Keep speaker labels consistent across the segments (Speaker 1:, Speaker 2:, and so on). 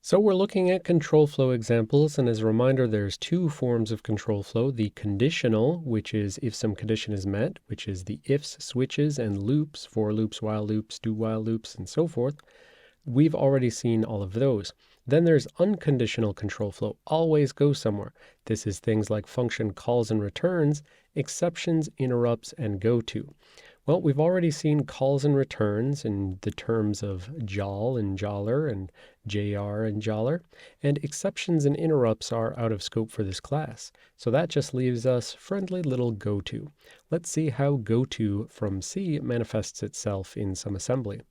Speaker 1: So we're looking at control flow examples, and as a reminder, there's two forms of control flow. The conditional, which is if some condition is met, which is the ifs, switches, and loops, for loops, while loops, do while loops, and so forth. We've already seen all of those. Then there's unconditional control flow, always go somewhere. This is things like function calls and returns, exceptions, interrupts, and goto. Well, we've already seen calls and returns in the terms of jol and joller and jr and joller, and exceptions and interrupts are out of scope for this class. So that just leaves us friendly little goto. Let's see how goto from C manifests itself in some assembly.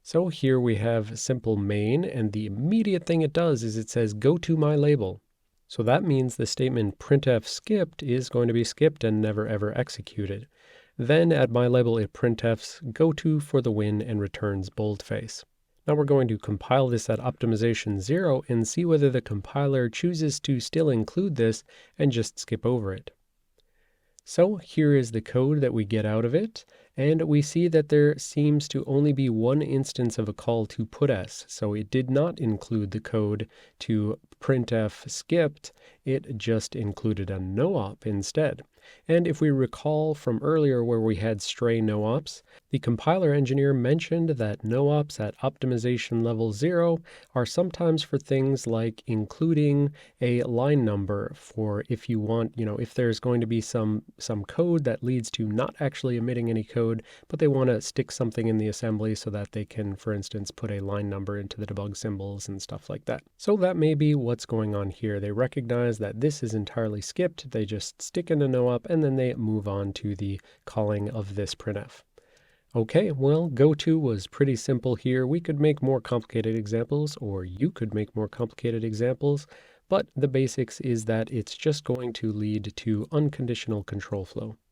Speaker 1: So here we have simple main, and the immediate thing it does is it says go to my label. So that means the statement printf skipped is going to be skipped and never ever executed. Then at my label it printfs goto for the win and returns boldface. Now we're going to compile this at optimization 0 and see whether the compiler chooses to still include this and just skip over it. So here is the code that we get out of it, and we see that there seems to only be one instance of a call to putS. So it did not include the code to printf skipped, it just included a no-op instead. And if we recall from earlier where we had stray no-ops, the compiler engineer mentioned that no-ops at optimization level 0 are sometimes for things like including a line number for if you want, if there's going to be some code that leads to not actually emitting any code, but they want to stick something in the assembly so that they can, for instance, put a line number into the debug symbols and stuff like that. So that may be what's going on here. They recognize that this is entirely skipped. They just stick in a no-op and then they move on to the calling of this printf. Okay, well, goto was pretty simple here. We could make more complicated examples, or you could make more complicated examples, but the basics is that it's just going to lead to unconditional control flow.